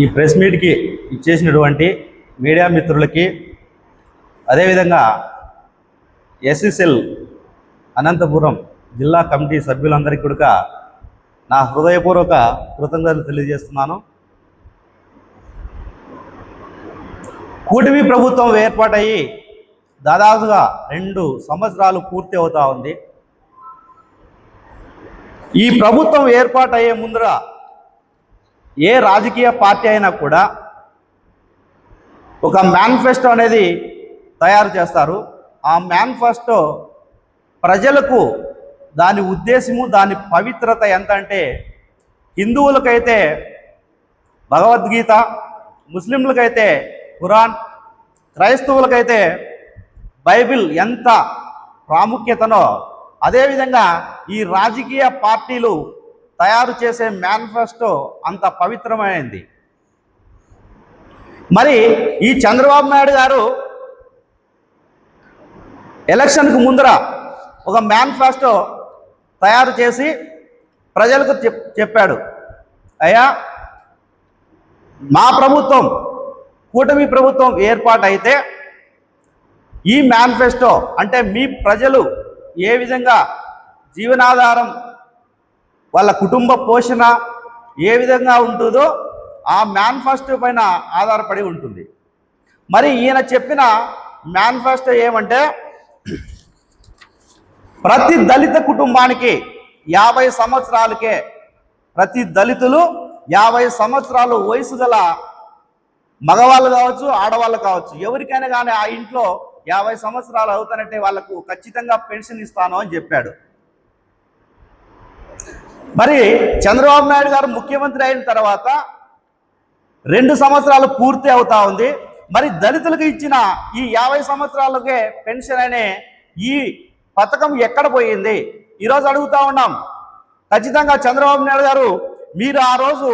ఈ ప్రెస్ మీట్కి ఇచ్చేసినటువంటి మీడియా మిత్రులకి, అదేవిధంగా ఎస్సీసెల్ అనంతపురం జిల్లా కమిటీ సభ్యులందరికీ కూడా నా హృదయపూర్వక కృతజ్ఞతలు తెలియజేస్తున్నాను. కూటమి ప్రభుత్వం ఏర్పాటయ్యి దాదాపుగా 2 సంవత్సరాలు పూర్తి అవుతా ఉంది. ఈ ప్రభుత్వం ఏర్పాటయ్యే ముందర ఏ రాజకీయ పార్టీ అయినా కూడా ఒక మేనిఫెస్టో అనేది తయారు చేస్తారు. ఆ మేనిఫెస్టో ప్రజలకు దాని ఉద్దేశము, దాని పవిత్రత ఎంత అంటే, హిందువులకైతే భగవద్గీత, ముస్లింలకైతే ఖురాన్, క్రైస్తవులకైతే బైబిల్ ఎంత ప్రాముఖ్యతనో అదేవిధంగా ఈ రాజకీయ పార్టీలు తయారు చేసే మేనిఫెస్టో అంత పవిత్రమైనది. మరి ఈ చంద్రబాబు నాయుడు గారు ఎలక్షన్కు ముందర ఒక మేనిఫెస్టో తయారు చేసి ప్రజలకు చెప్పాడు, అయ్యా మా ప్రభుత్వం కూటమి ప్రభుత్వం ఏర్పాటైతే ఈ మేనిఫెస్టో అంటే మీ ప్రజలు ఏ విధంగా జీవనాధారం, వాళ్ళ కుటుంబ పోషణ ఏ విధంగా ఉంటుందో ఆ మేనిఫెస్టో పైన ఆధారపడి ఉంటుంది. మరి ఈయన చెప్పిన మేనిఫెస్టో ఏమంటే, ప్రతి దళిత కుటుంబానికి 50 సంవత్సరాలకే, ప్రతి దళితులు 50 సంవత్సరాలు వయసు గల మగవాళ్ళు కావచ్చు, ఆడవాళ్ళు కావచ్చు, ఎవరికైనా కానీ ఆ ఇంట్లో 50 సంవత్సరాలు అవుతానంటే వాళ్ళకు ఖచ్చితంగా పెన్షన్ ఇస్తాను అని చెప్పాడు. మరి చంద్రబాబు నాయుడు గారు ముఖ్యమంత్రి అయిన తర్వాత 2 సంవత్సరాలు పూర్తి అవుతా ఉంది. మరి దళితులకు ఇచ్చిన ఈ 50 సంవత్సరాలకే పెన్షన్ అనే ఈ పథకం ఎక్కడ పోయింది? ఈరోజు అడుగుతా ఉన్నాం. ఖచ్చితంగా చంద్రబాబు నాయుడు గారు, మీరు ఆ రోజు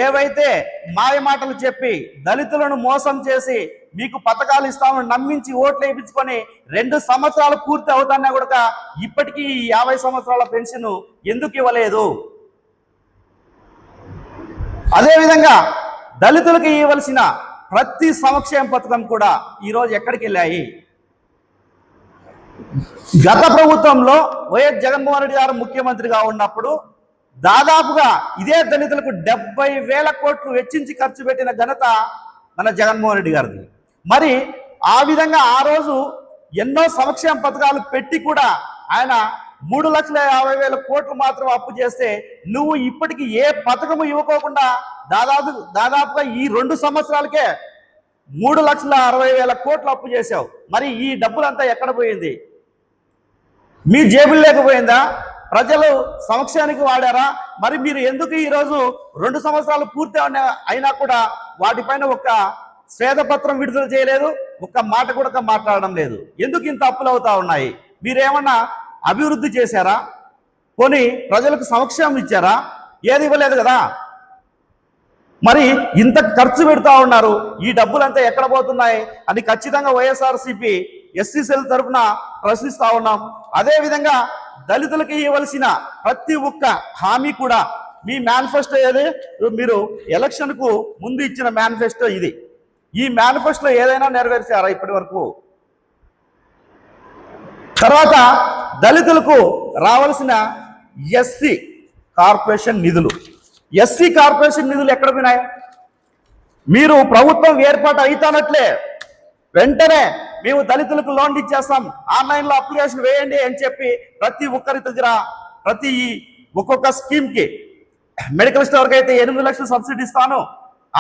ఏవైతే మాయ మాటలు చెప్పి దళితులను మోసం చేసి మీకు పథకాలు ఇస్తామని నమ్మించి ఓట్లు వేయించుకొని 2 సంవత్సరాలు పూర్తి అవుతానే కూడా ఇప్పటికీ 50 సంవత్సరాల పెన్షన్ ఎందుకు ఇవ్వలేదు? అదేవిధంగా దళితులకు ఇవ్వాల్సిన ప్రతి సంక్షేమ పథకం కూడా ఈరోజు ఎక్కడికి వెళ్ళాయి? గత ప్రభుత్వంలో వైఎస్ జగన్మోహన్ రెడ్డి గారు ముఖ్యమంత్రిగా ఉన్నప్పుడు దాదాపుగా ఇదే దళితులకు 70,000 కోట్లు వెచ్చించి ఖర్చు పెట్టిన ఘనత మన జగన్మోహన్ రెడ్డి గారిది. మరి ఆ విధంగా ఆ రోజు ఎన్నో సంక్షేమ పథకాలు పెట్టి కూడా ఆయన 3,50,000 కోట్లు మాత్రం అప్పు చేస్తే, నువ్వు ఇప్పటికీ ఏ పథకము ఇవ్వకోకుండా దాదాపుగా ఈ 2 సంవత్సరాలకే 3,60,000 కోట్లు అప్పు చేశావు. మరి ఈ డబ్బులంతా ఎక్కడ పోయింది? మీ జేబులు లేకపోయిందా? ప్రజలు సంక్షేమానికి వాడారా? మరి మీరు ఎందుకు ఈరోజు 2 సంవత్సరాలు పూర్తి అయినా కూడా వాటిపైన ఒక శ్వేతపత్రం విడుదల చేయలేదు? ఒక్క మాట కూడా మాట్లాడడం లేదు. ఎందుకు ఇంత అప్పులు అవుతా ఉన్నాయి? మీరేమన్నా అభివృద్ధి చేశారా? పోనీ ప్రజలకు సంక్షేమం ఇచ్చారా? ఏది ఇవ్వలేదు కదా. మరి ఇంత ఖర్చు పెడతా ఉన్నారు, ఈ డబ్బులంతా ఎక్కడ పోతున్నాయి అని ఖచ్చితంగా వైఎస్ఆర్సీపీ ఎస్సీసెల్ తరఫున ప్రశ్నిస్తా ఉన్నాం. అదేవిధంగా దళితులకి ఇవ్వాల్సిన ప్రతి ఒక్క హామీ కూడా మీ మేనిఫెస్టో ఏది? మీరు ఎలక్షన్కు ముందు ఇచ్చిన మేనిఫెస్టో ఇది. ఈ మేనిఫెస్టోలో ఏదైనా నెరవేర్చారా ఇప్పటి వరకు? తర్వాత దళితులకు రావాల్సిన ఎస్సీ కార్పొరేషన్ నిధులు ఎక్కడ పోయినాయి? మీరు ప్రభుత్వం ఏర్పాటు అవుతానట్లే వెంటనే మేము దళితులకు లోన్లు ఇచ్చేస్తాం, ఆన్లైన్లో అప్లికేషన్ వేయండి అని చెప్పి ప్రతి ఒక్కరి దగ్గర ప్రతి ఒక్కొక్క స్కీమ్కి, మెడికల్ స్టోర్కి అయితే 8 లక్షలు సబ్సిడీ ఇస్తాను,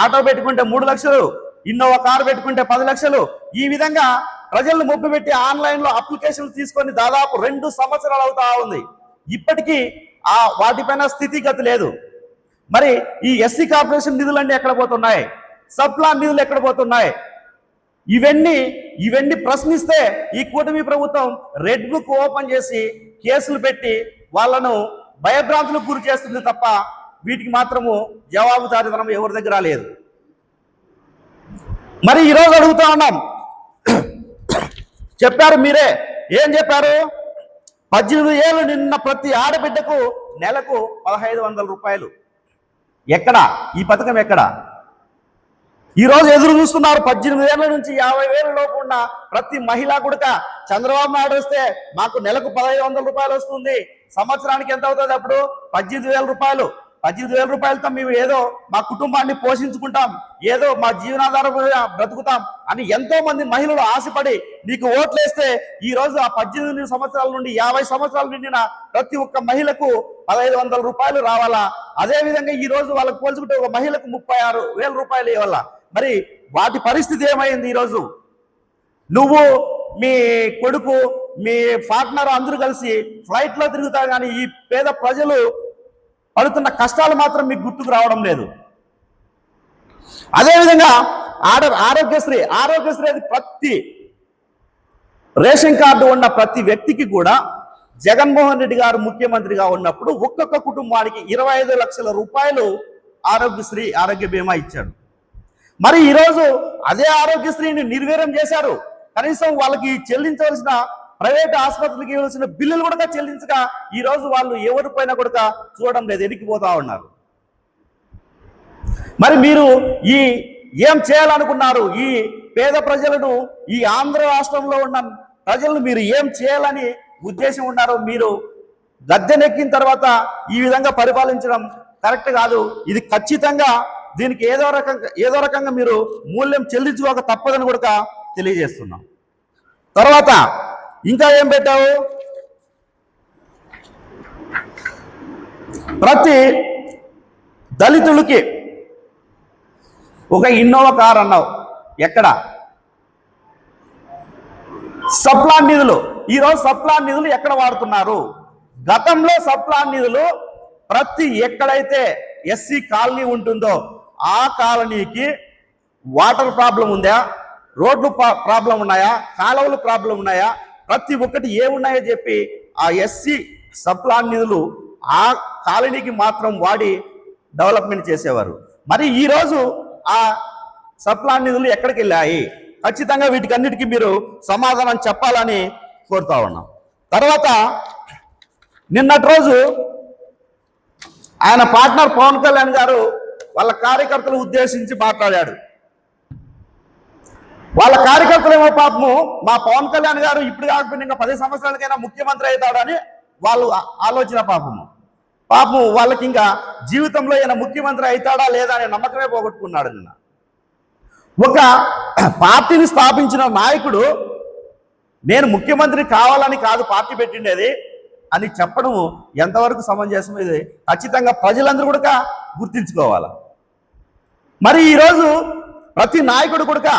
ఆటో పెట్టుకుంటే 3 లక్షలు, ఇన్నోవా కారు పెట్టుకుంటే 10 లక్షలు, ఈ విధంగా ప్రజలను మొబ్బు పెట్టి ఆన్లైన్లో అప్లికేషన్లు తీసుకొని దాదాపు 2 సంవత్సరాలు అవుతా ఉంది. ఇప్పటికీ వాటిపైన స్థితిగతి లేదు. మరి ఈ ఎస్సీ కార్పొరేషన్ నిధులన్నీ ఎక్కడ పోతున్నాయి? సబ్ప్లాన్ నిధులు ఎక్కడ పోతున్నాయి? ఇవన్నీ ప్రశ్నిస్తే ఈ కూటమి ప్రభుత్వం రెడ్ బుక్ ఓపెన్ చేసి కేసులు పెట్టి వాళ్ళను భయభ్రాంతులకు గురి చేస్తుంది తప్ప వీటికి మాత్రము జవాబుదారీతనం ఎవరి దగ్గర లేదు. మరి ఈరోజు అడుగుతా ఉన్నాం, చెప్పారు మీరే, ఏం చెప్పారు? 18 ఏళ్ళు నిన్న ప్రతి ఆడబిడ్డకు నెలకు 1,500 రూపాయలు. ఎక్కడ ఈ పథకం? ఎక్కడ? ఈరోజు ఎదురు చూస్తున్నారు 18 ఏళ్ల నుంచి 50,000 లోపు ఉన్న ప్రతి మహిళ కూడా చంద్రబాబు నాయుడు వస్తే మాకు నెలకు 1,500 రూపాయలు వస్తుంది, సంవత్సరానికి ఎంత అవుతుంది అప్పుడు 18,000 రూపాయలు. 18,000 రూపాయలతో మేము ఏదో మా కుటుంబాన్ని పోషించుకుంటాం, ఏదో మా జీవనాధారం బ్రతుకుతాం అని ఎంతో మంది మహిళలు ఆశపడి నీకు ఓట్లేస్తే ఈ రోజు ఆ 18 సంవత్సరాల నుండి 50 సంవత్సరాలు నిండిన ప్రతి ఒక్క మహిళకు 1,500 రూపాయలు రావాలా. అదే విధంగా ఈ రోజు వాళ్ళకు పోల్చుకుంటే ఒక మహిళకు 36,000 రూపాయలు ఇవ్వాలా. మరి వాటి పరిస్థితి ఏమైంది? ఈరోజు నువ్వు మీ కొడుకు మీ పార్ట్నర్ అందరూ కలిసి ఫ్లైట్లో తిరుగుతారు, కానీ ఈ పేద ప్రజలు పడుతున్న కష్టాలు మాత్రం మీకు గుర్తుకు రావడం లేదు. అదేవిధంగా ఆరోగ్యశ్రీ అది ప్రతి రేషన్ కార్డు ఉన్న ప్రతి వ్యక్తికి కూడా జగన్మోహన్ రెడ్డి గారు ముఖ్యమంత్రిగా ఉన్నప్పుడు ఒక్కొక్క కుటుంబానికి 25 లక్షల రూపాయలు ఆరోగ్య బీమా ఇచ్చాడు. మరి ఈరోజు అదే ఆరోగ్యశ్రీని నిర్వీర్యం చేశారు. కనీసం వాళ్ళకి చెల్లించవలసిన ప్రైవేట్ ఆసుపత్రికి ఇవ్వాల్సిన బిల్లులు కూడా చెల్లించక ఈ రోజు వాళ్ళు ఎవరిపైన కూడా చూడడం లేదు, ఎనికిపోతా ఉన్నారు. మరి మీరు ఏం చేయాలనుకున్నారు? ఈ పేద ప్రజలను, ఈ ఆంధ్ర రాష్ట్రంలో ఉన్న ప్రజలను మీరు ఏం చేయాలని ఉద్దేశం ఉన్నారు? మీరు గద్దెనెక్కిన తర్వాత ఈ విధంగా పరిపాలించడం కరెక్ట్ కాదు. ఇది ఖచ్చితంగా దీనికి ఏదో రకంగా మీరు మూల్యం చెల్లించుకోక తప్పదని కూడా తెలియజేస్తున్నాం. తర్వాత ఇంకా ఏం పెట్టావు? ప్రతి దళితులకి ఒక ఇన్నోవా కార్ అన్నావు. ఎక్కడ? సప్లాన్ నిధులు. ఈరోజు సప్లాన్ నిధులు ఎక్కడ వాడుతున్నారు? గతంలో సప్లాన్ నిధులు ప్రతి ఎక్కడైతే ఎస్సీ కాలనీ ఉంటుందో ఆ కాలనీకి వాటర్ ప్రాబ్లం ఉందా, రోడ్లు ప్రాబ్లం ఉన్నాయా, కాలువలు ప్రాబ్లం ఉన్నాయా, ప్రతి ఒక్కటి ఏమున్నాయో చెప్పి ఆ ఎస్సీ సప్లాన్ నిధులు ఆ కాలనీకి మాత్రం వాడి డెవలప్మెంట్ చేసేవారు. మరి ఈరోజు ఆ సప్లాన్ నిధులు ఎక్కడికి వెళ్ళాయి? ఖచ్చితంగా వీటికన్నిటికీ మీరు సమాధానం చెప్పాలని కోరుతా ఉన్నాం. తర్వాత నిన్నటి రోజు ఆయన పార్ట్నర్ పవన్ కళ్యాణ్ గారు వాళ్ళ కార్యకర్తలు ఉద్దేశించి మాట్లాడాడు. వాళ్ళ కార్యకర్తలేమో పాపము మా పవన్ కళ్యాణ్ గారు ఇప్పుడు కాకపోయినా ఇంకా 10 సంవత్సరాలకైనా ముఖ్యమంత్రి అవుతాడని వాళ్ళు ఆలోచన. పాపము వాళ్ళకి ఇంకా జీవితంలో ఈయన ముఖ్యమంత్రి అవుతాడా లేదా అనే నమ్మకమే పోగొట్టుకున్నాడు. నిన్న ఒక పార్టీని స్థాపించిన నాయకుడు నేను ముఖ్యమంత్రి కావాలని కాదు పార్టీ పెట్టిండేది అని చెప్పడం ఎంతవరకు సమంజసం? ఇది ఖచ్చితంగా ప్రజలందరూ కూడా గుర్తించుకోవాలి. మరి ఈరోజు ప్రతి నాయకుడు కూడా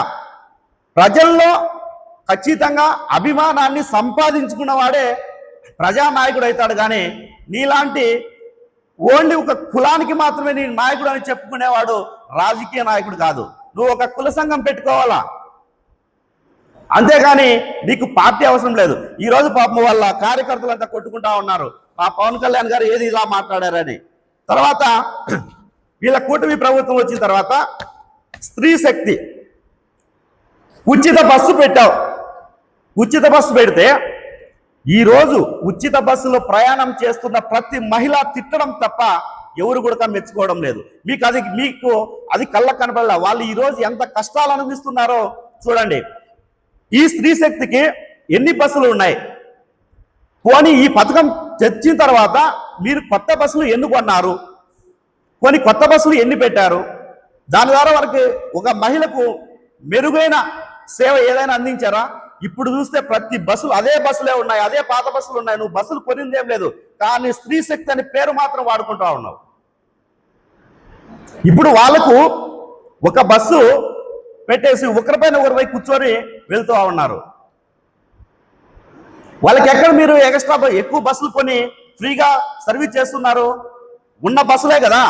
ప్రజల్లో ఖచ్చితంగా అభిమానాన్ని సంపాదించుకున్న వాడే ప్రజానాయకుడు అవుతాడు. కానీ నీలాంటి ఓన్లీ ఒక కులానికి మాత్రమే నీ నాయకుడు అని చెప్పుకునేవాడు రాజకీయ నాయకుడు కాదు. నువ్వు ఒక కుల సంఘం పెట్టుకోవాలా, అంతేగాని నీకు పార్టీ అవసరం లేదు. ఈరోజు పాపం వాళ్ళ కార్యకర్తలంతా కొట్టుకుంటా ఉన్నారు మా పవన్ కళ్యాణ్ గారు ఏది ఇలా మాట్లాడారని. తర్వాత వీళ్ళ కూటమి ప్రభుత్వం వచ్చిన తర్వాత స్త్రీ శక్తి ఉచిత బస్సు పెట్టావు. ఉచిత బస్సు పెడితే ఈరోజు ఉచిత బస్సులో ప్రయాణం చేస్తున్న ప్రతి మహిళ తిట్టడం తప్ప ఎవరు కూడా మెచ్చుకోవడం లేదు. మీకు అది కళ్ళకు కనపడలే. వాళ్ళు ఈరోజు ఎంత కష్టాలు అనుభవిస్తున్నారో చూడండి. ఈ స్త్రీ శక్తికి ఎన్ని బస్సులు ఉన్నాయి? పోనీ ఈ పథకం తెచ్చిన తర్వాత మీరు కొత్త బస్సులు ఎన్ని కొన్నారు? కొన్ని కొత్త బస్సులు ఎన్ని పెట్టారు? దాని ద్వారా వారికి ఒక మహిళకు మెరుగైన సేవ ఏదైనా అందించారా? ఇప్పుడు చూస్తే ప్రతి బస్సులు అదే బస్సులే ఉన్నాయి, అదే పాత బస్సులు ఉన్నాయి. నువ్వు బస్సులు కొనిందేం లేదు, కానీ స్త్రీ శక్తి అనే పేరు మాత్రం వాడుకుంటా ఉన్నావు. ఇప్పుడు వాళ్ళకు ఒక బస్సు పెట్టేసి ఒకరిపైన ఒకరిపై కూర్చొని వెళ్తూ ఉన్నారు. వాళ్ళకి ఎక్కడ మీరు ఎక్స్ట్రా ఎక్కువ బస్సులు కొని ఫ్రీగా సర్వీస్ చేస్తున్నారు? ఉన్న బస్సులే కదా.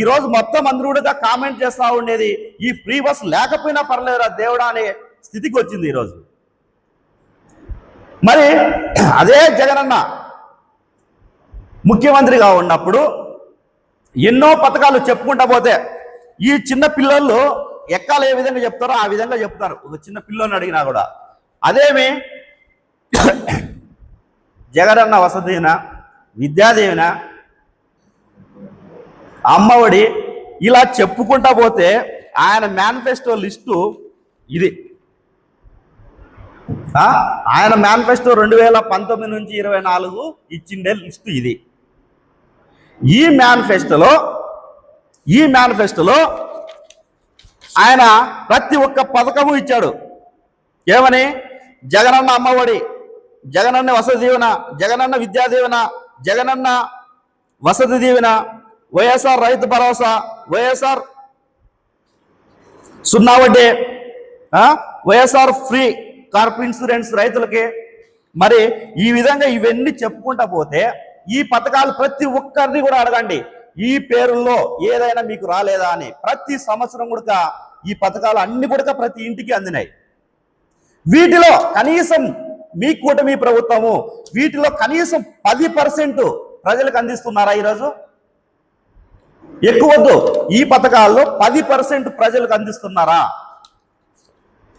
ఈరోజు మొత్తం అందరూ కూడా కామెంట్ చేస్తూ ఉండేది ఈ ఫ్రీ బస్సు లేకపోయినా పర్లేదురా దేవుడా అనే స్థితికి వచ్చింది ఈరోజు. మరి అదే జగనన్న ముఖ్యమంత్రిగా ఉన్నప్పుడు ఎన్నో పథకాలు చెప్పుకుంటా పోతే ఈ చిన్న పిల్లలు ఎక్కాలు ఏ విధంగా చెప్తారో ఆ విధంగా చెప్తారు. ఒక చిన్న పిల్లని అడిగినా కూడా అదేమి జగనన్న వసతిన, విద్యాదేవిన, అమ్మఒడి ఇలా చెప్పుకుంటా పోతే ఆయన మేనిఫెస్టో లిస్టు ఇది. ఆయన మేనిఫెస్టో 2019 నుంచి 24 ఇచ్చిండే లిస్టు ఇది. ఈ మేనిఫెస్టోలో ఆయన ప్రతి ఒక్క పథకము ఇచ్చాడు. ఏమని? జగనన్న అమ్మఒడి, జగనన్న వసతి దీవెన, జగనన్న విద్యా దీవెన, జగనన్న వసతి దీవెన, వైఎస్ఆర్ రైతు భరోసా, వైఎస్ఆర్ 0 వడ్డీ, వైఎస్ఆర్ ఫ్రీ కార్ప్ ఇన్సూరెన్స్ రైతులకి. మరి ఈ విధంగా ఇవన్నీ చెప్పుకుంటా పోతే ఈ పథకాలు ప్రతి ఒక్కరిని కూడా అడగండి, ఈ పేరుల్లో ఏదైనా మీకు రాలేదా అని. ప్రతి సంవత్సరం కూడా ఈ పథకాలు అన్ని కూడా ప్రతి ఇంటికి అందినాయి. వీటిలో కనీసం మీ కూటమి ప్రభుత్వము వీటిలో కనీసం 10% ప్రజలకు అందిస్తున్నారా ఈరోజు? ఎక్కువద్దు, ఈ పథకాల్లో 10% ప్రజలకు అందిస్తున్నారా?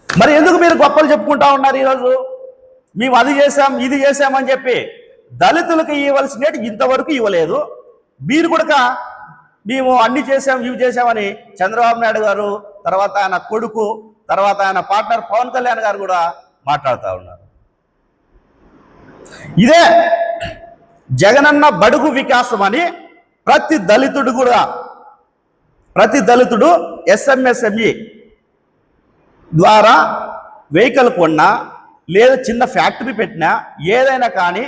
మరి ఎందుకు మీరు గొప్పలు చెప్పుకుంటా ఉన్నారు ఈరోజు? మేము అది చేశాం, ఇది చేశామని చెప్పి. దళితులకు ఇవ్వాల్సినట్టు ఇంతవరకు ఇవ్వలేదు. మీరు కూడా మేము అన్ని చేశాం, ఇవి చేశామని చంద్రబాబు నాయుడు గారు, తర్వాత ఆయన కొడుకు, తర్వాత ఆయన పార్ట్నర్ పవన్ కళ్యాణ్ గారు కూడా మాట్లాడుతూ ఉన్నారు. ఇదే జగనన్న బడుగు వికాసం అని ప్రతి దళితుడు ఎస్ఎంఎస్ఎంఈ ద్వారా వెహికల్ కొన్నా లేదా చిన్న ఫ్యాక్టరీ పెట్టినా ఏదైనా కానీ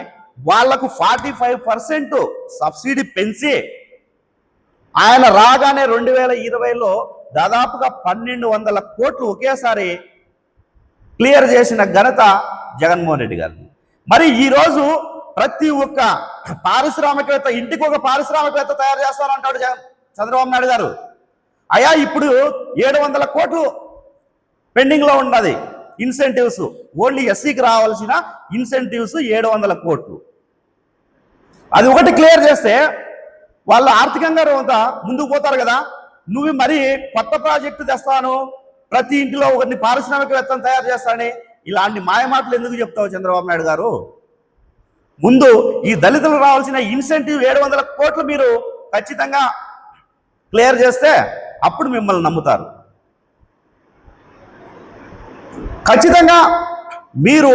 వాళ్లకు 45% సబ్సిడీ పెంచి ఆయన రాగానే 2020లో దాదాపుగా 1200 కోట్లు ఒకేసారి క్లియర్ చేసిన ఘనత జగన్మోహన్ రెడ్డి గారిది. మరి ఈరోజు ప్రతి ఒక్క పారిశ్రామికవేత్త ఇంటికి ఒక పారిశ్రామికవేత్త తయారు చేస్తారంటాడు చంద్రబాబు నాయుడు గారు. అయ్యా ఇప్పుడు 700 కోట్లు పెండింగ్లో ఉన్నది ఇన్సెంటివ్స్. ఓన్లీ ఎస్సీకి రావాల్సిన ఇన్సెంటివ్స్ 700 కోట్లు. అది ఒకటి క్లియర్ చేస్తే వాళ్ళు ఆర్థికంగా ముందుకు పోతారు కదా. నువ్వు మరి కొత్త ప్రాజెక్టు తెస్తాను, ప్రతి ఇంటిలో ఒకరిని పారిశ్రామికవేత్తను తయారు చేస్తానని ఇలాంటి మాయమాటలు ఎందుకు చెప్తావు చంద్రబాబు నాయుడు గారు? ముందు ఈ దళితులకు రావాల్సిన ఇన్సెంటివ్ 700 కోట్లు మీరు ఖచ్చితంగా క్లియర్ చేస్తే అప్పుడు మిమ్మల్ని నమ్ముతారు. ఖచ్చితంగా మీరు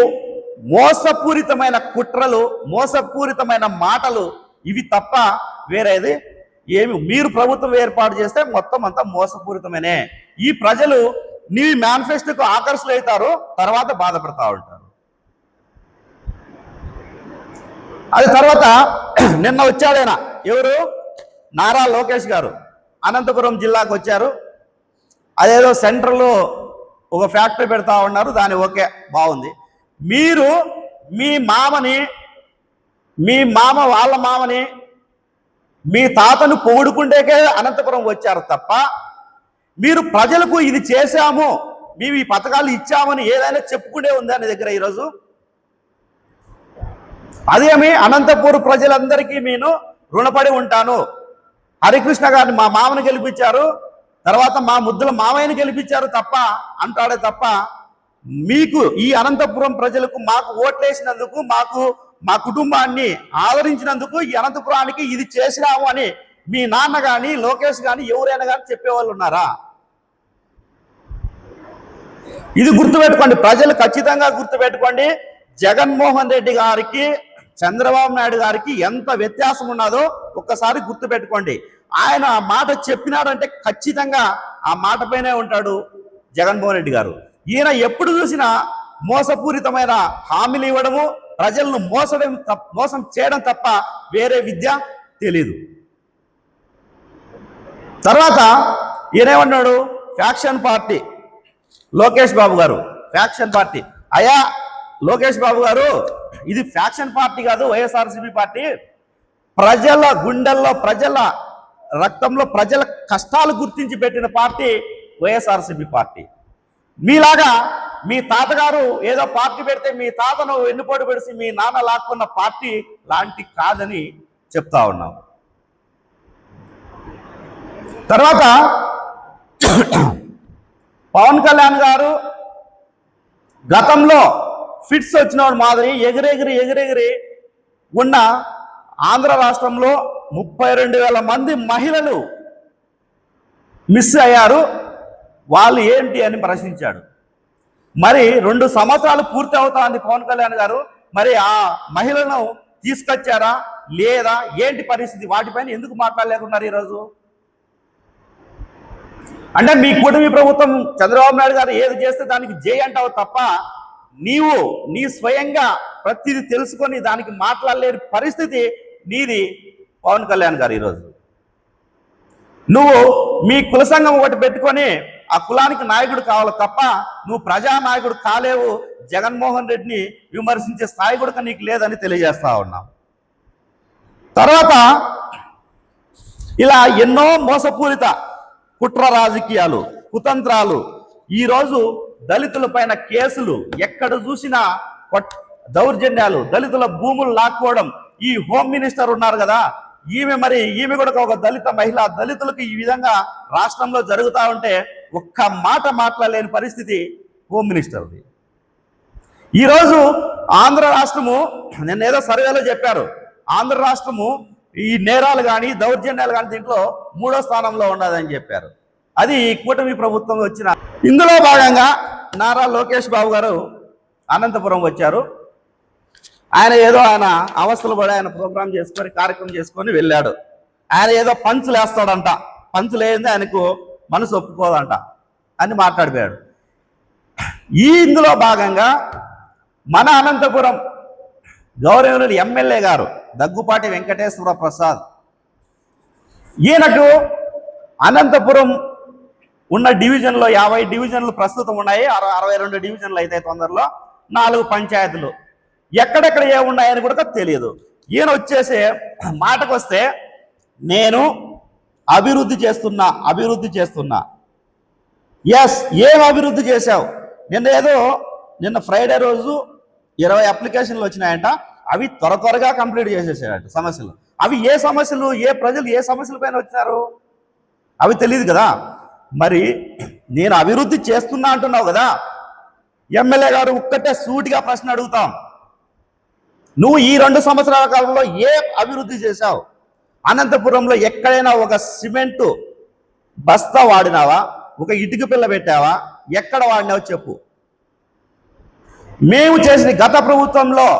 మోసపూరితమైన కుట్రలు, మోసపూరితమైన మాటలు ఇవి తప్ప వేరేది ఏమి. మీరు ప్రభుత్వం ఏర్పాటు చేస్తే మొత్తం అంతా మోసపూరితమేనే. ఈ ప్రజలు నీ మేనిఫెస్టోకు ఆకర్షులు అవుతారు, తర్వాత బాధపడతా ఉంటారు. అది తర్వాత నిన్న వచ్చాడైనా ఎవరు? నారా లోకేష్ గారు అనంతపురం జిల్లాకు వచ్చారు. అదేదో సెంట్రల్లో ఒక ఫ్యాక్టరీ పెడతా ఉన్నారు, దాని ఓకే బాగుంది. మీరు మీ మామ వాళ్ళ మామని మీ తాతను పొగుడుకుంటేకే అనంతపురం వచ్చారు తప్ప మీరు ప్రజలకు ఇది చేశాము, మేము ఈ పథకాలు ఇచ్చామని ఏదైనా చెప్పుకుంటే ఉందా నీ దగ్గర ఈరోజు? అదేమి అనంతపూర్ ప్రజలందరికీ నేను రుణపడి ఉంటాను. హరికృష్ణ గారిని మా మామను గెలిపించారు, తర్వాత మా ముద్దుల మామయ్యని గెలిపించారు తప్ప అంటాడే తప్ప మీకు ఈ అనంతపురం ప్రజలకు మాకు ఓట్లేసినందుకు, మా కుటుంబాన్ని ఆదరించినందుకు ఈ అనంతపురానికి ఇది చేసినాము అని మీ నాన్న కానీ లోకేష్ కానీ ఎవరైనా కానీ చెప్పేవాళ్ళు ఉన్నారా? ఇది గుర్తుపెట్టుకోండి, ప్రజలు ఖచ్చితంగా గుర్తుపెట్టుకోండి. జగన్మోహన్ రెడ్డి గారికి చంద్రబాబు నాయుడు గారికి ఎంత వ్యత్యాసం ఉన్నదో ఒక్కసారి గుర్తుపెట్టుకోండి. ఆయన మాట చెప్పినాడంటే ఖచ్చితంగా ఆ మాట పైనే ఉంటాడు జగన్మోహన్ రెడ్డి గారు. ఈయన ఎప్పుడు చూసినా మోసపూరితమైన హామీలు ఇవ్వడము, ప్రజలను మోసం చేయడం తప్ప వేరే విద్య తెలీదు. తర్వాత ఈయనేమన్నాడు? ఫ్యాక్షన్ పార్టీ లోకేష్ బాబు గారు, ఫ్యాక్షన్ పార్టీ. అయ్యా లోకేష్ బాబు గారు, ఇది ఫ్యాక్షన్ పార్టీ కాదు, వైఎస్ఆర్సీపీ పార్టీ. ప్రజల గుండెల్లో, ప్రజల రక్తంలో ప్రజల కష్టాలు గుర్తించి పెట్టిన పార్టీ వైఎస్ఆర్సీపీ పార్టీ. మీలాగా మీ తాతగారు ఏదో పార్టీ పెడితే మీ తాతను వెన్నుపోటు పెడిసి మీ నాన్న లాక్కున్న పార్టీ లాంటి కాదని చెప్తా ఉన్నాం. తర్వాత పవన్ కళ్యాణ్ గారు గతంలో ఫిట్స్ వచ్చిన మాదిరి ఎగిరెగిరి ఉన్న ఆంధ్ర రాష్ట్రంలో 32,000 మంది మహిళలు మిస్ అయ్యారు. వాళ్ళు ఏంటి అని ప్రశ్నించాడు. మరి 2 సంవత్సరాలు పూర్తి అవుతా ఉంది పవన్ కళ్యాణ్ గారు, మరి ఆ మహిళను తీసుకొచ్చారా లేదా, ఏంటి పరిస్థితి, వాటిపైన ఎందుకు మాట్లాడలేకున్నారు ఈరోజు? అంటే మీ కూటమి ప్రభుత్వం చంద్రబాబు నాయుడు గారు ఏది చేస్తే దానికి జై అంటావు తప్ప నీ స్వయంగా ప్రతిదీ తెలుసుకొని దానికి మాట్లాడలేని పరిస్థితి నీది పవన్ కళ్యాణ్ గారు. ఈరోజు నువ్వు మీ కుల సంఘం ఒకటి పెట్టుకొని ఆ కులానికి నాయకుడు కావాలి తప్ప నువ్వు ప్రజానాయకుడు కాలేవు. జగన్మోహన్ రెడ్డిని విమర్శించే స్థాయి కూడా నీకు లేదని తెలియజేస్తా ఉన్నాం. తర్వాత ఇలా ఎన్నో మోసపూరిత కుట్ర రాజకీయాలు, కుతంత్రాలు, ఈరోజు దళితుల పైన కేసులు, ఎక్కడ చూసినా దౌర్జన్యాలు, దళితుల భూములు లాక్కోవడం. ఈ హోమ్ మినిస్టర్ ఉన్నారు కదా, ఈమె కూడా ఒక దళిత మహిళ. దళితులకు ఈ విధంగా రాష్ట్రంలో జరుగుతూ ఉంటే ఒక్క మాట మాట్లాడలేని పరిస్థితి హోమ్ మినిస్టర్ది. ఈరోజు ఆంధ్ర రాష్ట్రము, నిన్న ఏదో సర్వేలో చెప్పారు, ఆంధ్ర రాష్ట్రము ఈ నేరాలు కానీ దౌర్జన్యాలు కానీ దీంట్లో 3వ స్థానంలో ఉన్నదని చెప్పారు. అది కూటమి ప్రభుత్వం వచ్చిన. ఇందులో భాగంగా నారా లోకేష్ బాబు గారు అనంతపురం వచ్చారు. ఆయన అవస్థలు పడి ఆయన ప్రోగ్రామ్ చేసుకొని కార్యక్రమం చేసుకొని వెళ్ళాడు. ఆయన ఏదో పంచులు వేస్తాడంట, పంచులు వేయింది ఆయనకు మనసు ఒప్పుకోదంట అని మాట్లాడిపోయాడు. ఇందులో భాగంగా మన అనంతపురం గౌరవనీయులు ఎమ్మెల్యే గారు దగ్గుపాటి వెంకటేశ్వర ప్రసాద్, ఈయనకు అనంతపురం ఉన్న డివిజన్లో 50 డివిజన్లు ప్రస్తుతం ఉన్నాయి, 62 డివిజన్లు అయితే తొందరలో 4 పంచాయతీలు, ఎక్కడెక్కడ ఏమున్నాయని కూడా తెలియదు. ఈయన వచ్చేసే మాటకు వస్తే నేను అభివృద్ధి చేస్తున్నా. ఎస్, ఏం అభివృద్ధి చేశావు? నిన్న ఫ్రైడే రోజు 20 అప్లికేషన్లు వచ్చినాయంట. అవి త్వరగా కంప్లీట్ చేసేసాయంట సమస్యలు. అవి ఏ సమస్యలు, ప్రజలు ఏ సమస్యల పైన వచ్చినారు అవి తెలియదు కదా. మరి నేను అభివృద్ధి చేస్తున్నా అంటున్నావు కదా, ఎమ్మెల్యే గారు ఒక్కటే సూటిగా ప్రశ్న అడుగుతాం, నువ్వు ఈ 2 సంవత్సరాల కాలంలో ఏ అభివృద్ధి చేశావు? అనంతపురంలో ఎక్కడైనా ఒక సిమెంటు బస్తా వాడినావా? ఒక ఇటుక పిల్ల పెట్టావా? ఎక్కడ వాడినావు చెప్పు. మేము చేసిన గత ప్రభుత్వంలో,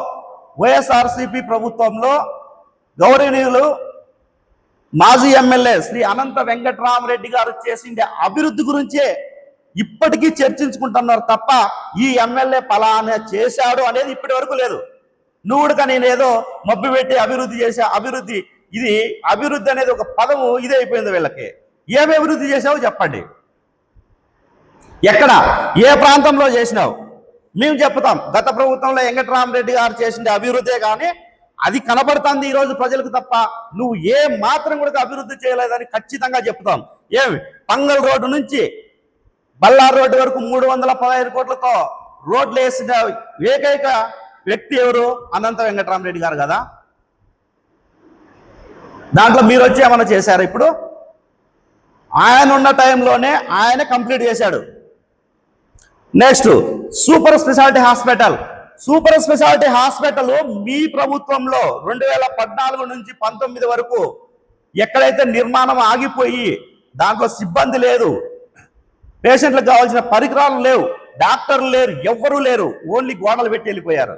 వైఎస్ఆర్సీపీ ప్రభుత్వంలో గౌరవనీయులు మాజీ ఎమ్మెల్యే శ్రీ అనంత వెంకటరామరెడ్డి గారు చేసిన అభివృద్ధి గురించే ఇప్పటికీ చర్చించుకుంటున్నారు తప్ప ఈ ఎమ్మెల్యే పలానా చేశాడు అనేది ఇప్పటి వరకు లేదు. నువ్వు కూడా నేనేదో మబ్బు పెట్టి అభివృద్ధి చేసా, అభివృద్ధి అనేది ఒక పదము ఇదే అయిపోయింది వీళ్ళకి. ఏమి అభివృద్ధి చేసావు చెప్పండి, ఎక్కడ ఏ ప్రాంతంలో చేసినావు? మేము చెప్తాం, గత ప్రభుత్వంలో వెంకటరామరెడ్డి గారు చేసిన అభివృద్ధే కానీ అది కనబడుతుంది ఈరోజు ప్రజలకు తప్ప నువ్వు ఏ మాత్రం కూడా అభివృద్ధి చేయలేదని ఖచ్చితంగా చెప్తాం. పంగల్ రోడ్డు నుంచి బల్లారు రోడ్డు వరకు 315 కోట్లతో రోడ్లు వేసిన ఏకైక వ్యక్తి ఎవరు? అనంత వెంకటరామరెడ్డి గారు కదా. దాంట్లో మీరు వచ్చి ఏమన్నా చేశారు? ఇప్పుడు ఆయన ఉన్న టైంలోనే ఆయన కంప్లీట్ చేశాడు. నెక్స్ట్ సూపర్ స్పెషాలిటీ హాస్పిటల్ మీ ప్రభుత్వంలో 2014 నుంచి 19 వరకు ఎక్కడైతే నిర్మాణం ఆగిపోయి దాంట్లో సిబ్బంది లేదు, పేషెంట్లకు కావాల్సిన పరికరాలు లేవు, డాక్టర్లు లేరు, ఎవ్వరూ లేరు, ఓన్లీ గోడలు పెట్టి వెళ్ళిపోయారు.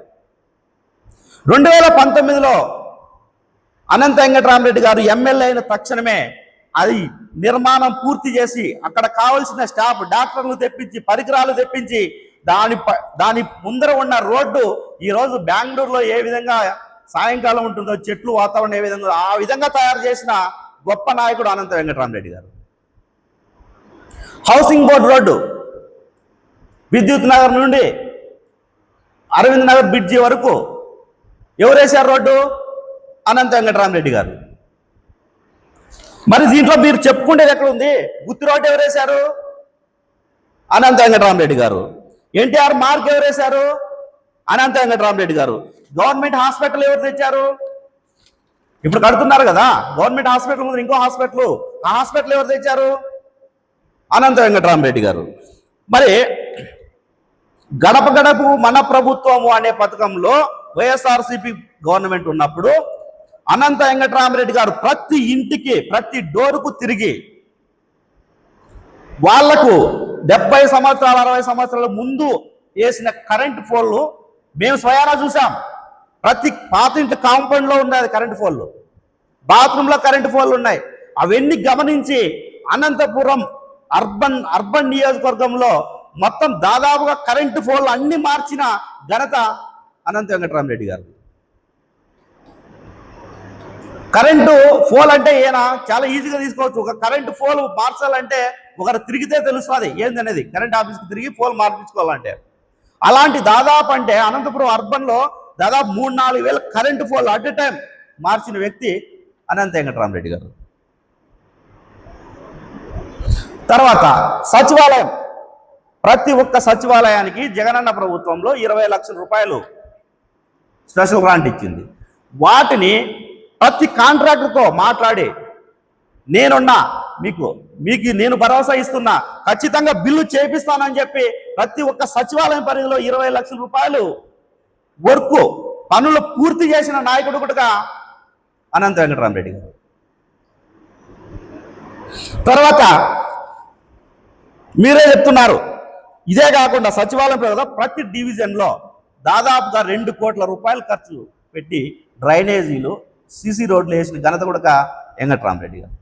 2019లో అనంత వెంకటరామరెడ్డి గారు ఎమ్మెల్యే అయిన తక్షణమే అది నిర్మాణం పూర్తి చేసి అక్కడ కావలసిన స్టాఫ్, డాక్టర్లు తెప్పించి, పరికరాలు తెప్పించి దాని ముందర ఉన్న రోడ్డు ఈరోజు బెంగళూరులో ఏ విధంగా సాయంకాలం ఉంటుందో చెట్లు వాతావరణం ఏ విధంగా ఆ విధంగా తయారు చేసిన గొప్ప నాయకుడు అనంత వెంకటరామరెడ్డి గారు. హౌసింగ్ బోర్డు రోడ్డు విద్యుత్ నగర్ నుండి అరవింద్ నగర్ బ్రిడ్జి వరకు ఎవరు వేశారు రోడ్డు? అనంత వెంకటరామరెడ్డి గారు. మరి దీంట్లో మీరు చెప్పుకునేది ఎక్కడ ఉంది? గుత్తి రోడ్డు ఎవరు వేశారు? అనంత వెంకటరామరెడ్డి గారు. ఎన్టీఆర్ మార్క్ ఎవరు వేశారు? అనంత వెంకటరామరెడ్డి గారు. గవర్నమెంట్ హాస్పిటల్ ఎవరు తెచ్చారు? ఇప్పుడు కడుతున్నారు కదా గవర్నమెంట్ హాస్పిటల్ ముందు ఇంకో హాస్పిటల్, ఆ హాస్పిటల్ ఎవరు తెచ్చారు? అనంత వెంకటరామరెడ్డి గారు. మరి గడప గడపకు మన ప్రభుత్వము అనే పథకంలో వైఎస్ఆర్సీపీ గవర్నమెంట్ ఉన్నప్పుడు అనంత వెంకటరామరెడ్డి గారు ప్రతి ఇంటికి, ప్రతి డోరుకు తిరిగి వాళ్లకు 70 సంవత్సరాలు 60 సంవత్సరాల ముందు వేసిన కరెంట్ పోల్లు మేము స్వయానా చూసాం. ప్రతి పాత ఇంటి కాంపౌండ్లో ఉన్నాయి కరెంట్ పోల్లు, బాత్రూంలో కరెంట్ పోల్లు ఉన్నాయి. అవన్నీ గమనించి అనంతపురం అర్బన్ నియోజకవర్గంలో మొత్తం దాదాపుగా కరెంటు పోల్లు అన్ని మార్చిన ఘనత అనంత వెంకటరామరెడ్డి గారు. కరెంటు పోల్ అంటే ఈయన చాలా ఈజీగా తీసుకోవచ్చు. ఒక కరెంటు పోల్ మార్చాలంటే ఒకరు తిరిగితే తెలుస్తుంది ఏందనేది, కరెంట్ ఆఫీస్కి తిరిగి పోల్ మార్పించుకోవాలంటే. అలాంటి దాదాపు అంటే అనంతపురం అర్బన్లో దాదాపు 3-4 వేల current pole at a time మార్చిన వ్యక్తి అనంత వెంకటరామరెడ్డి గారు. తర్వాత సచివాలయం, ప్రతి ఒక్క సచివాలయానికి జగనన్న ప్రభుత్వంలో 20 లక్షల రూపాయలు స్పెషల్ గ్రాంట్ ఇచ్చింది. వాటిని ప్రతి కాంట్రాక్టర్తో మాట్లాడి నేనున్నా, మీకు నేను భరోసా ఇస్తున్నా, ఖచ్చితంగా బిల్లు చేపిస్తానని చెప్పి ప్రతి ఒక్క సచివాలయం పరిధిలో 20 లక్షల రూపాయలు వర్క్ పనులు పూర్తి చేసిన నాయకుడు కూడా అనంత వెంకటరామరెడ్డి గారు. తర్వాత మీరే చెప్తున్నారు, ఇదే కాకుండా సచివాలయం పరిధిలో ప్రతి డివిజన్లో దాదాపుగా 2 కోట్ల రూపాయలు ఖర్చు పెట్టి డ్రైనేజీలు, సీసీ రోడ్లు వేసిన ఘనత కూడా వెంకటరామరెడ్డి గారు.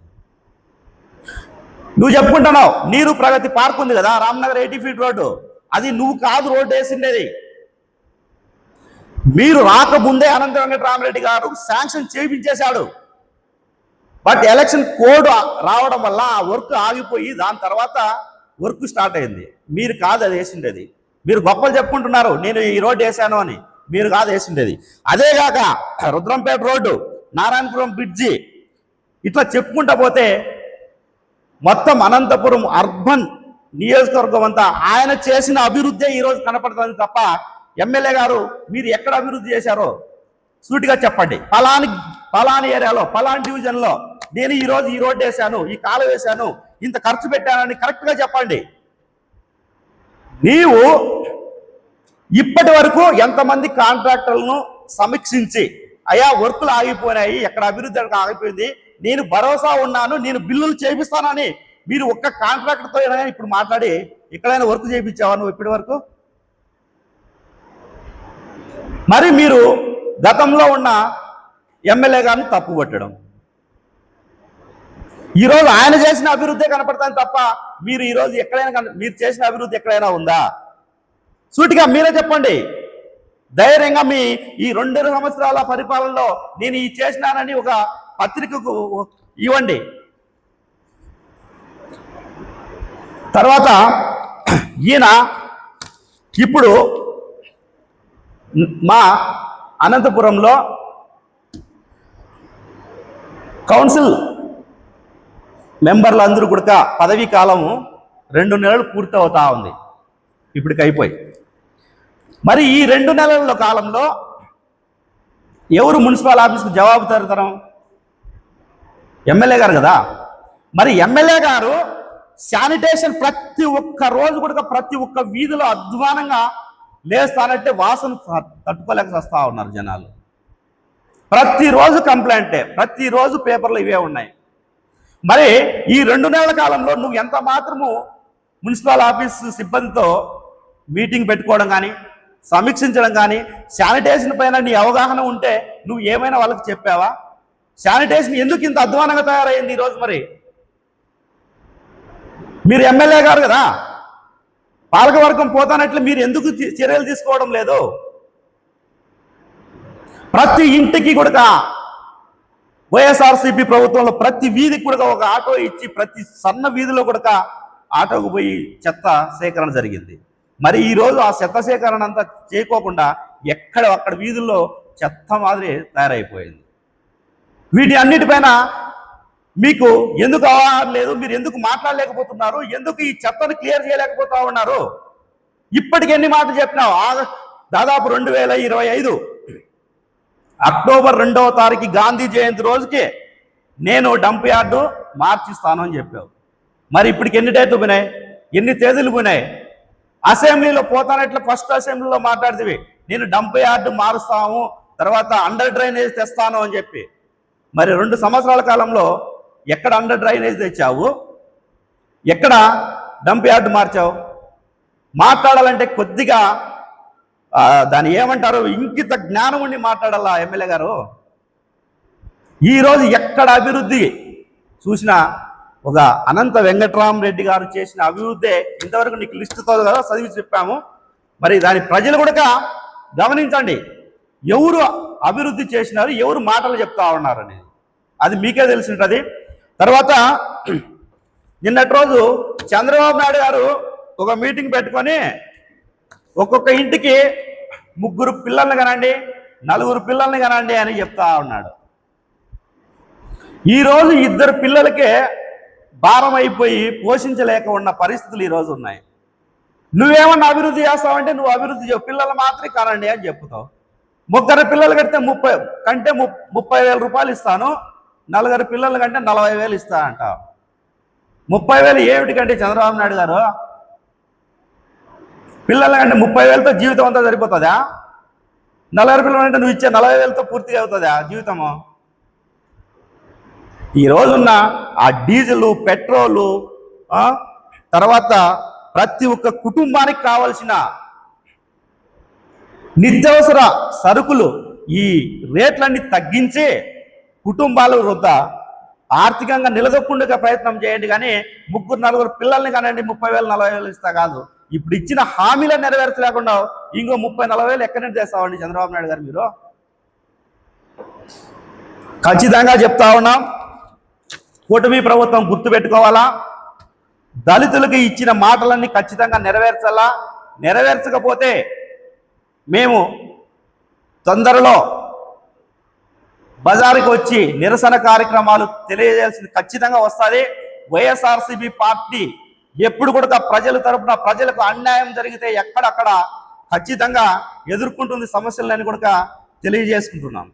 నువ్వు చెప్పుకుంటున్నావు నీరు ప్రగతి పార్క్ ఉంది కదా, రామ్నగర్ 80 ఫీట్ రోడ్డు, అది నువ్వు కాదు రోడ్డు వేసిండేది. మీరు రాకముందే అనంత వెంకటరామరెడ్డి గారు శాంక్షన్ చేయించేశాడు. బట్ ఎలక్షన్ కోడ్ రావడం వల్ల ఆ వర్క్ ఆగిపోయి దాని తర్వాత వర్క్ స్టార్ట్ అయింది. మీరు కాదు అది వేసిండేది. మీరు గొప్పలు చెప్పుకుంటున్నారు నేను ఈ రోడ్డు వేసాను అని, మీరు కాదు వేసిండేది. అదేగాక రుద్రంపేట రోడ్డు, నారాయణపురం బ్రిడ్జి, ఇట్లా చెప్పుకుంటా పోతే మొత్తం అనంతపురం అర్బన్ నియోజకవర్గం అంతా ఆయన చేసిన అభివృద్ధి ఈరోజు కనపడుతుంది తప్ప ఎమ్మెల్యే గారు మీరు ఎక్కడ అభివృద్ధి చేశారో సూటిగా చెప్పండి. పలాని ఏరియాలో పలాని డివిజన్లో నేను ఈరోజు ఈ రోడ్డు వేశాను, ఈ కాలు వేశాను, ఇంత ఖర్చు పెట్టానని కరెక్ట్గా చెప్పండి. నీవు ఇప్పటి వరకు ఎంతమంది కాంట్రాక్టర్లను సమీక్షించి అయ్యా వర్కులు ఆగిపోయినాయి, ఎక్కడ అభివృద్ధి ఆగిపోయింది, నేను భరోసా ఉన్నాను, నేను బిల్లులు చేపిస్తానని మీరు ఒక్క కాంట్రాక్టర్తో ఇప్పుడు మాట్లాడి ఎక్కడైనా వర్క్ చేయించావా నువ్వు ఇప్పటి వరకు? మరి మీరు గతంలో ఉన్న ఎమ్మెల్యే గారిని తప్పు పట్టడం, ఈరోజు ఆయన చేసిన అభివృద్ధి కనపడతాను తప్ప మీరు ఈరోజు ఎక్కడైనా మీరు చేసిన అభివృద్ధి ఎక్కడైనా ఉందా? సూటిగా మీరే చెప్పండి. ధైర్యంగా మీ ఈ 2 సంవత్సరాల పరిపాలనలో నేను ఈ చేసినానని ఒక పత్రికకు ఇవ్వండి. తర్వాత ఈయన ఇప్పుడు మా అనంతపురంలో కౌన్సిల్ మెంబర్లందరూ కూడా పదవీ కాలము 2 నెలలు పూర్తి అవుతా ఉంది, ఇప్పటికి అయిపోయి. మరి ఈ 2 నెలల కాలంలో ఎవరు మున్సిపల్ ఆఫీస్కి జవాబుదారీతనం? ఎమ్మెల్యే గారు కదా. మరి ఎమ్మెల్యే గారు శానిటేషన్ ప్రతి ఒక్క రోజు కూడా ప్రతి ఒక్క వీధిలో అధ్వానంగా లేస్తానంటే వాసన తట్టుకోలేక వస్తూ ఉన్నారు జనాలు. ప్రతిరోజు కంప్లైంటే, ప్రతిరోజు పేపర్లు ఇవే ఉన్నాయి. మరి ఈ 2 నెలల కాలంలో నువ్వు ఎంత మాత్రము మున్సిపల్ ఆఫీస్ సిబ్బందితో మీటింగ్ పెట్టుకోవడం కానీ, సమీక్షించడం కానీ, శానిటేషన్ పైన నీ అవగాహన ఉంటే నువ్వు ఏమైనా వాళ్ళకి చెప్పావా? శానిటేషన్ ఎందుకు ఇంత అధ్వానంగా తయారైంది ఈరోజు? మరి మీరు ఎమ్మెల్యే గారు కదా, పాలకవర్గం పోతానట్లు మీరు ఎందుకు చర్యలు తీసుకోవడం లేదు? ప్రతి ఇంటికి కూడా వైఎస్ఆర్సీపీ ప్రభుత్వంలో ప్రతి వీధికి కూడా ఒక ఆటో ఇచ్చి ప్రతి సన్న వీధిలో కూడా ఆటోకు పోయి చెత్త సేకరణ జరిగింది. మరి ఈరోజు ఆ చెత్త సేకరణ అంతా చేయకోకుండా అక్కడ వీధుల్లో చెత్త మాదిరి తయారైపోయింది. వీటి అన్నిటిపైన మీకు ఎందుకు అవగాహన లేదు? మీరు ఎందుకు మాట్లాడలేకపోతున్నారు? ఎందుకు ఈ చెత్తను క్లియర్ చేయలేకపోతా ఉన్నారు? ఇప్పటికి ఎన్ని మాటలు చెప్పినావు? దాదాపు 2025 అక్టోబర్ 2వ తారీఖు గాంధీ జయంతి రోజుకి నేను డంప్ యార్డు మార్చిస్తాను అని చెప్పావు. మరి ఇప్పటికి ఎన్ని డేట్లు పోయినాయి? ఎన్ని తేదీలు పోయినాయి? అసెంబ్లీలో పోతానట్లు ఫస్ట్ అసెంబ్లీలో మాట్లాడితే నేను డంప్ యార్డు మారుస్తాము, తర్వాత అండర్ డ్రైనేజ్ తెస్తాను అని చెప్పి. మరి 2 సంవత్సరాల కాలంలో ఎక్కడ అండర్ డ్రైనేజ్ తెచ్చావు? ఎక్కడ డంప్ యార్డ్ మార్చావు? మాట్లాడాలంటే కొద్దిగా దాన్ని ఏమంటారు, ఇంకిత జ్ఞానం ఉండి మాట్లాడాలా ఎమ్మెల్యే గారు. ఈరోజు ఎక్కడ అభివృద్ధి చూసినా ఒక అనంత వెంకట్రామరెడ్డి గారు చేసిన అభివృద్ధి ఇంతవరకు నీకు లిస్టుతో కదా చదివి చెప్పాము. మరి దాని ప్రజలు కూడా గమనించండి, ఎవరు అభివృద్ధి చేసినారు, ఎవరు మాటలు చెప్తా ఉన్నారని అది మీకే తెలిసి ఉంటుంది. తర్వాత నిన్నటి రోజు చంద్రబాబు నాయుడు గారు ఒక మీటింగ్ పెట్టుకొని ఒక్కొక్క ఇంటికి 3 పిల్లల్ని కనండి, 4 పిల్లల్ని కనండి అని చెప్తా ఉన్నాడు. ఈరోజు 2 పిల్లలకే భారం అయిపోయి పోషించలేక ఉన్న పరిస్థితులు ఈరోజు ఉన్నాయి. నువ్వేమన్నా అభివృద్ధి చేస్తావంటే నువ్వు అభివృద్ధి చేయవు, పిల్లలు మాత్రమే కనండి అని చెప్తావు. 3 పిల్లలు కడితే 30,000 రూపాయలు ఇస్తాను, 4 పిల్లలు కంటే 40,000 ఇస్తా అంటావు. 30,000 ఏమిటికంటే చంద్రబాబు నాయుడు గారు, పిల్లల కంటే 30,000తో జీవితం అంతా సరిపోతుందా? 40 పిల్లలు అంటే నువ్వు ఇచ్చే 40,000తో పూర్తిగా అవుతుందా జీవితము? ఈ రోజున్న ఆ డీజిల్, పెట్రోలు, తర్వాత ప్రతి ఒక్క కుటుంబానికి కావలసిన నిత్యావసర సరుకులు ఈ రేట్లన్నీ తగ్గించి కుటుంబాల వృద్ధ ఆర్థికంగా నిలదొక్కుండగా ప్రయత్నం చేయండి. కానీ 3-4 పిల్లల్ని కానండి 30,000 40,000 ఇస్తా కాదు. ఇప్పుడు ఇచ్చిన హామీలను నెరవేర్చలేకుండా ఇంకో 30-40,000 ఎక్కడి నుంచి చేస్తామండి చంద్రబాబు నాయుడు గారు మీరు? ఖచ్చితంగా చెప్తా ఉన్నాం, కూటమి ప్రభుత్వం గుర్తుపెట్టుకోవాలా, దళితులకు ఇచ్చిన మాటలన్నీ ఖచ్చితంగా నెరవేర్చాలా. నెరవేర్చకపోతే మేము తొందరలో బజారుకి వచ్చి నిరసన కార్యక్రమాలు తెలియజేయాల్సింది ఖచ్చితంగా వస్తుంది. వైఎస్ఆర్సీపీ పార్టీ ఎప్పుడు కూడా ప్రజల తరపున ప్రజలకు అన్యాయం జరిగితే ఎక్కడక్కడ ఖచ్చితంగా ఎదుర్కొంటుంది సమస్యలని కూడా తెలియజేసుకుంటున్నాం.